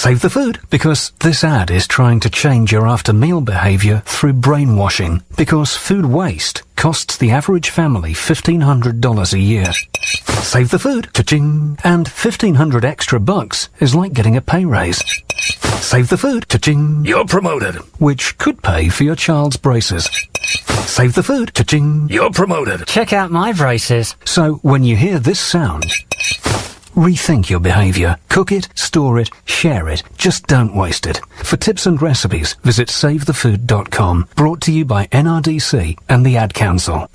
Save the food, because this ad is trying to change your after-meal behavior through brainwashing, because food waste costs the average family $1,500 a year. Save the food, cha-ching, and $1,500 extra bucks is like getting a pay raise. Save the food, cha-ching, you're promoted, which could pay for your child's braces. Save the food, cha-ching, you're promoted. Check out my braces. So when you hear this sound, rethink your behavior. Cook it, store it, share it. Just don't waste it. For tips and recipes, visit savethefood.com. Brought to you by NRDC and the Ad Council.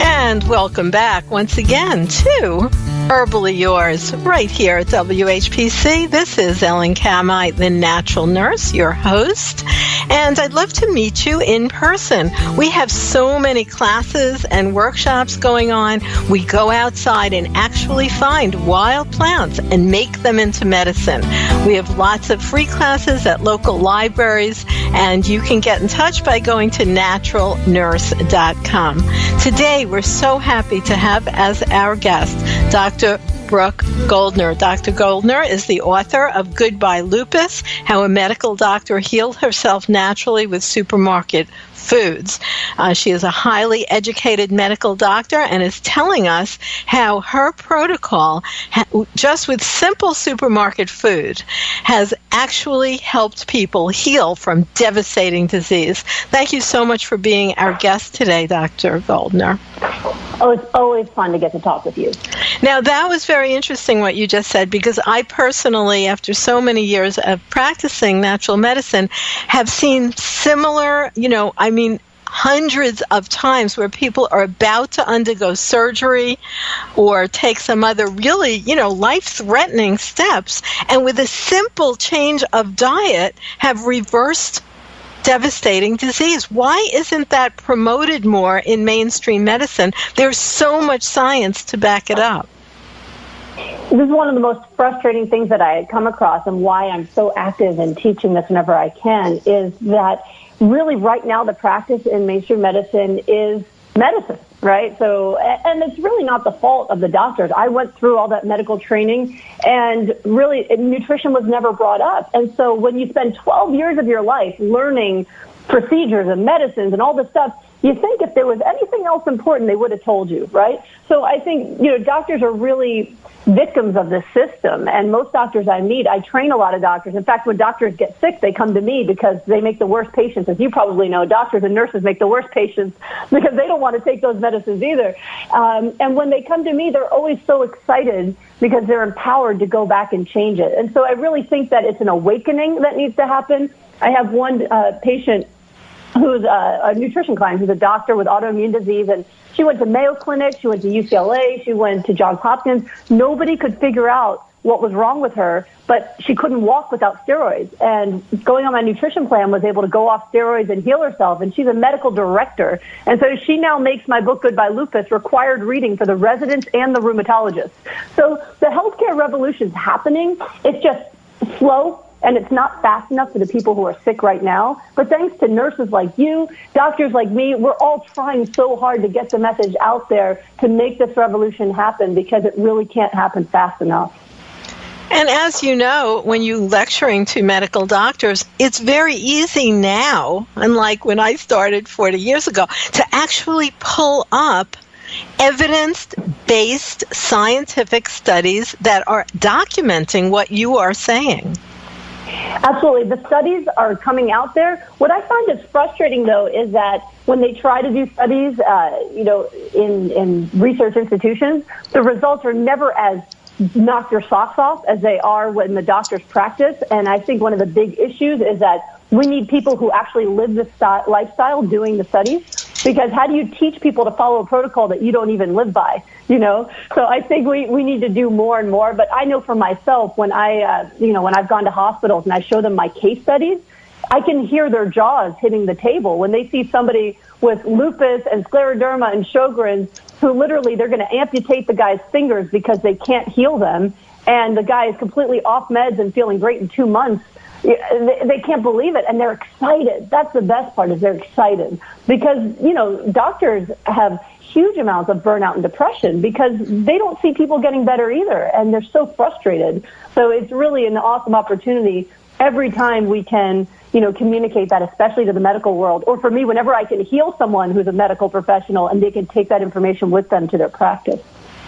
And welcome back once again to Herbally Yours, right here at WHPC. This is Ellen Kamite, the Natural Nurse, your host, and I'd love to meet you in person. We have so many classes and workshops going on. We go outside and actually find wild plants and make them into medicine. We have lots of free classes at local libraries, and you can get in touch by going to naturalnurse.com. Today, we're so happy to have as our guest Dr. Brooke Goldner. Dr. Goldner is the author of Goodbye Lupus, How a Medical Doctor Healed Herself Naturally with Supermarket Foods. She is a highly educated medical doctor and is telling us how her protocol, just with simple supermarket food, has actually helped people heal from devastating disease. Thank you so much for being our guest today, Dr. Goldner. Oh, it's always fun to get to talk with you. Now, that was very interesting what you just said, because I personally, after so many years of practicing natural medicine, have seen similar, hundreds of times where people are about to undergo surgery or take some other really, life-threatening steps, and with a simple change of diet have reversed devastating disease. Why isn't that promoted more in mainstream medicine? There's so much science to back it up. This is one of the most frustrating things that I come across, and why I'm so active in teaching this whenever I can, is that really right now the practice in mainstream medicine is medicine, right? So, and it's really not the fault of the doctors. I went through all that medical training, and really nutrition was never brought up. And so when you spend 12 years of your life learning procedures and medicines and all this stuff, you think if there was anything else important, they would have told you, right? So I think, doctors are really victims of this system. And most doctors I meet, I train a lot of doctors. In fact, when doctors get sick, they come to me because they make the worst patients. As you probably know, doctors and nurses make the worst patients because they don't want to take those medicines either. And when they come to me, they're always so excited because they're empowered to go back and change it. And so I really think that it's an awakening that needs to happen. I have one patient who's a nutrition client, who's a doctor with autoimmune disease, and she went to Mayo Clinic, she went to UCLA, she went to Johns Hopkins. Nobody could figure out what was wrong with her, but she couldn't walk without steroids. And going on my nutrition plan, was able to go off steroids and heal herself, and she's a medical director. And so she now makes my book, Goodbye Lupus, required reading for the residents and the rheumatologists. So the healthcare revolution's happening. It's just slow, and it's not fast enough for the people who are sick right now. But thanks to nurses like you, doctors like me, we're all trying so hard to get the message out there to make this revolution happen, because it really can't happen fast enough. And as you know, when you're lecturing to medical doctors, it's very easy now, unlike when I started 40 years ago, to actually pull up evidence-based scientific studies that are documenting what you are saying. Absolutely. The studies are coming out there. What I find is frustrating, though, is that when they try to do studies, in research institutions, the results are never as knock your socks off as they are when the doctors practice. And I think one of the big issues is that we need people who actually live this lifestyle doing the studies, because how do you teach people to follow a protocol that you don't even live by? So I think we need to do more and more. But I know for myself, when when I've gone to hospitals and I show them my case studies, I can hear their jaws hitting the table when they see somebody with lupus and scleroderma and Sjogren's, who literally they're going to amputate the guy's fingers because they can't heal them, and the guy is completely off meds and feeling great in 2 months. they can't believe it, and they're excited. That's the best part, is they're excited because, doctors have huge amounts of burnout and depression because they don't see people getting better either, and they're so frustrated. So it's really an awesome opportunity every time we can, communicate that, especially to the medical world, or for me, whenever I can heal someone who's a medical professional and they can take that information with them to their practice.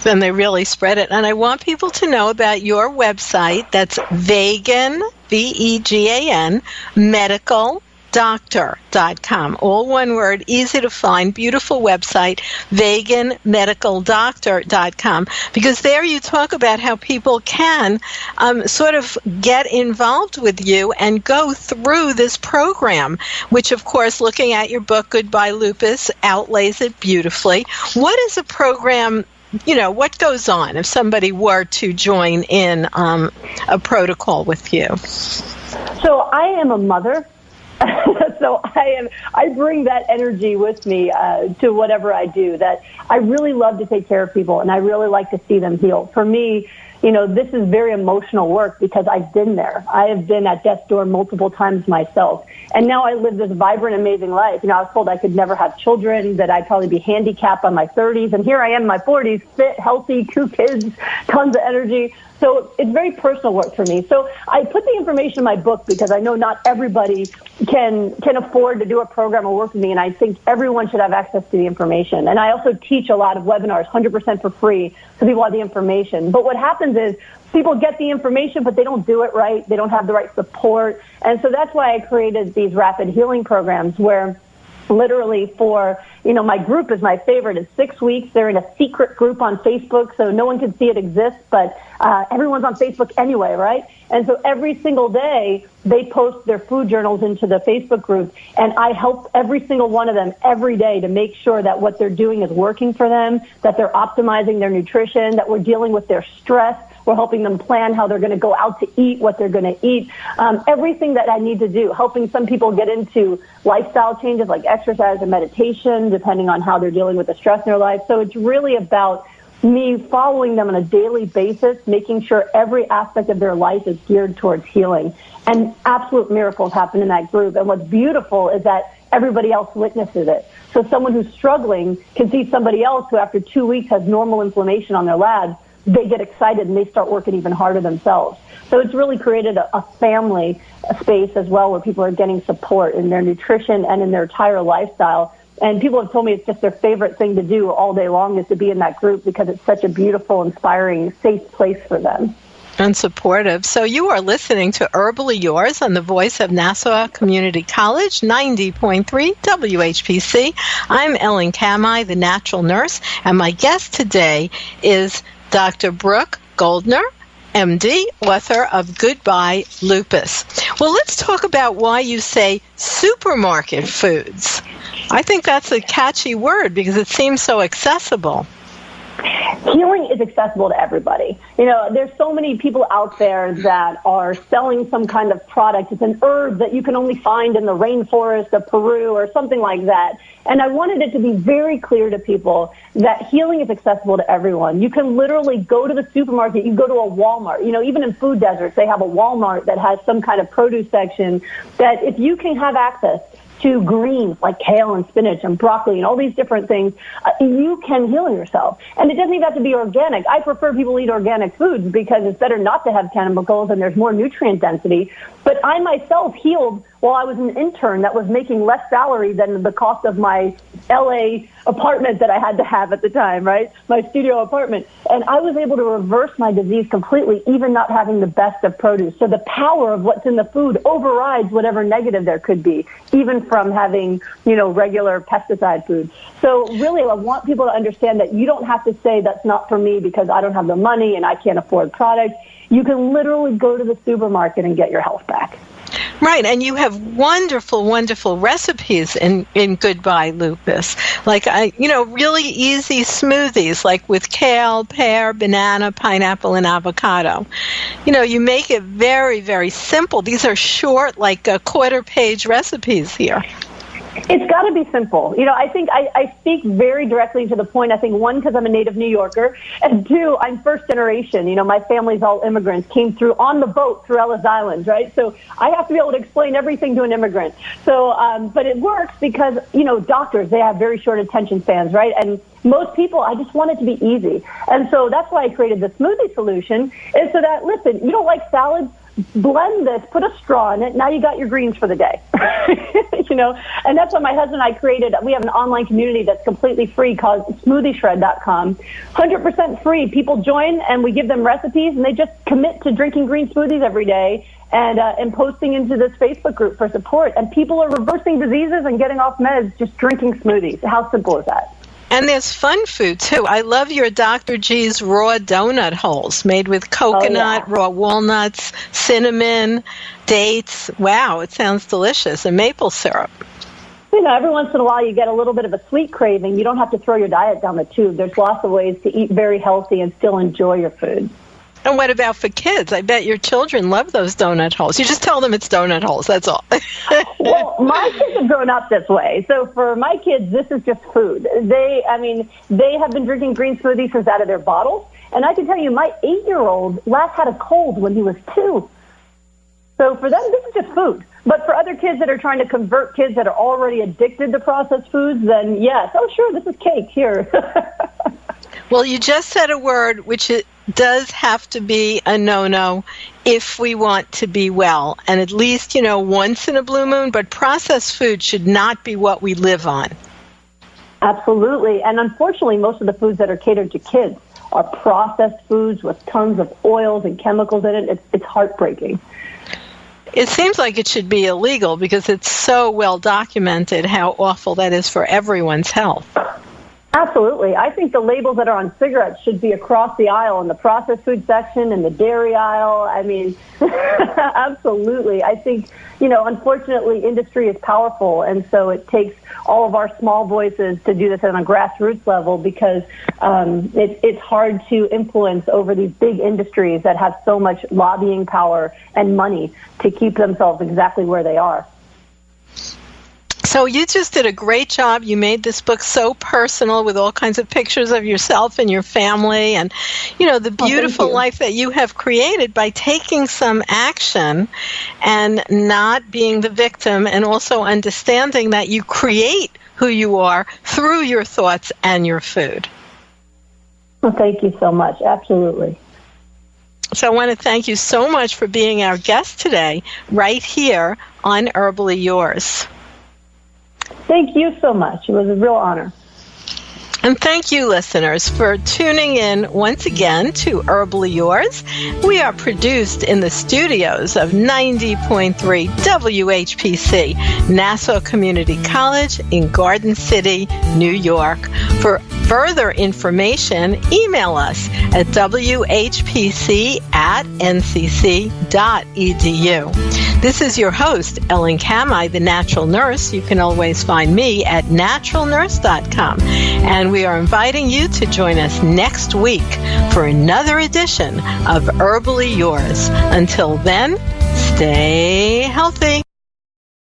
Then they really spread it. And I want people to know about your website. That's vegan, VEGAN, medicaldoctor.com. All one word, easy to find, beautiful website, veganmedicaldoctor.com. Because there you talk about how people can sort of get involved with you and go through this program, which, of course, looking at your book, Goodbye Lupus, outlays it beautifully. What is a program? What goes on if somebody were to join in a protocol with you? So I am a mother. So I bring that energy with me to whatever I do, that I really love to take care of people and I really like to see them heal. For me, this is very emotional work because I've been there. I have been at death's door multiple times myself. And now I live this vibrant, amazing life. I was told I could never have children, that I'd probably be handicapped by my 30s. And here I am in my 40s, fit, healthy, 2 kids, tons of energy. So it's very personal work for me. So I put the information in my book because I know not everybody can afford to do a program or work with me, and I think everyone should have access to the information. And I also teach a lot of webinars, 100% for free, so people have the information. But what happens is people get the information, but they don't do it right. They don't have the right support. And so that's why I created these rapid healing programs where literally for, my group is my favorite. It's 6 weeks. They're in a secret group on Facebook, so no one can see it exists, but everyone's on Facebook anyway, right? And so every single day, they post their food journals into the Facebook group, and I help every single one of them every day to make sure that what they're doing is working for them, that they're optimizing their nutrition, that we're dealing with their stress. We're helping them plan how they're going to go out to eat, what they're going to eat, everything that I need to do, helping some people get into lifestyle changes like exercise and meditation, depending on how they're dealing with the stress in their life. So it's really about me following them on a daily basis, making sure every aspect of their life is geared towards healing. And absolute miracles happen in that group. And what's beautiful is that everybody else witnesses it. So someone who's struggling can see somebody else who after 2 weeks has normal inflammation on their labs. They get excited and they start working even harder themselves. So it's really created a family space as well where people are getting support in their nutrition and in their entire lifestyle. And people have told me it's just their favorite thing to do all day long is to be in that group because it's such a beautiful, inspiring, safe place for them. And supportive. So you are listening to Herbally Yours on the voice of Nassau Community College, 90.3 WHPC. I'm Ellen Kamai, the natural nurse, and my guest today is Dr. Brooke Goldner, MD, author of Goodbye Lupus. Well, let's talk about why you say supermarket foods. I think that's a catchy word because it seems so accessible. Healing is accessible to everybody. There's so many people out there that are selling some kind of product. It's an herb that you can only find in the rainforest of Peru or something like that. And I wanted it to be very clear to people that healing is accessible to everyone. You can literally go to the supermarket. You go to a Walmart. Even in food deserts, they have a Walmart that has some kind of produce section that if you can have access to greens like kale and spinach and broccoli and all these different things, you can heal yourself. And it doesn't even have to be organic. I prefer people eat organic foods because it's better not to have chemicals and there's more nutrient density. But I myself healed while I was an intern that was making less salary than the cost of my LA apartment that I had to have at the time, right? My studio apartment. And I was able to reverse my disease completely, even not having the best of produce. So the power of what's in the food overrides whatever negative there could be, even from having, regular pesticide food. So really, I want people to understand that you don't have to say that's not for me because I don't have the money and I can't afford products. You can literally go to the supermarket and get your health back. Right, and you have wonderful, wonderful recipes in Goodbye Lupus. Like, really easy smoothies, like with kale, pear, banana, pineapple, and avocado. You make it very, very simple. These are short, like quarter-page recipes here. It's got to be simple. I think I speak very directly to the point. I think, one, because I'm a native New Yorker, and two, I'm first generation. My family's all immigrants, came through on the boat through Ellis Island, right? So I have to be able to explain everything to an immigrant. So, but it works because, doctors, they have very short attention spans, right? And most people, I just want it to be easy. And so that's why I created the smoothie solution, is so that, listen, you don't like salads? Blend this, put a straw in it. Now you got your greens for the day. And that's why my husband and I created, we have an online community that's completely free called smoothieshred.com. 100% free. People join and we give them recipes and they just commit to drinking green smoothies every day and posting into this Facebook group for support. And people are reversing diseases and getting off meds just drinking smoothies. How simple is that? And there's fun food, too. I love your Dr. G's raw donut holes made with coconut, raw walnuts, cinnamon, dates. Wow, it sounds delicious. And maple syrup. Every once in a while you get a little bit of a sweet craving. You don't have to throw your diet down the tube. There's lots of ways to eat very healthy and still enjoy your food. And what about for kids? I bet your children love those donut holes. You just tell them it's donut holes, that's all. Well, my kids have grown up this way. So for my kids, this is just food. They have been drinking green smoothies since out of their bottles. And I can tell you, my 8-year-old last had a cold when he was 2. So for them, this is just food. But for other kids that are trying to convert kids that are already addicted to processed foods, then yes, oh sure, this is cake, here. Well, you just said a word which does have to be a no-no if we want to be well. And at least, once in a blue moon, but processed food should not be what we live on. Absolutely. And unfortunately, most of the foods that are catered to kids are processed foods with tons of oils and chemicals in it. It's heartbreaking. It seems like it should be illegal because it's so well documented how awful that is for everyone's health. Absolutely. I think the labels that are on cigarettes should be across the aisle in the processed food section, in the dairy aisle. I mean, absolutely. I think, unfortunately, industry is powerful, and so it takes all of our small voices to do this on a grassroots level because it's hard to influence over these big industries that have so much lobbying power and money to keep themselves exactly where they are. So you just did a great job. You made this book so personal with all kinds of pictures of yourself and your family and, the beautiful life that you have created by taking some action and not being the victim and also understanding that you create who you are through your thoughts and your food. Well, thank you so much. Absolutely. So I want to thank you so much for being our guest today right here on Herbally Yours. Thank you so much. It was a real honor. And thank you, listeners, for tuning in once again to Herbally Yours. We are produced in the studios of 90.3 WHPC, Nassau Community College in Garden City, New York. For further information, email us at whpc@ncc.edu. This is your host, Ellen Kamai, the Natural Nurse. You can always find me at naturalnurse.com. And we are inviting you to join us next week for another edition of Herbally Yours. Until then, stay healthy.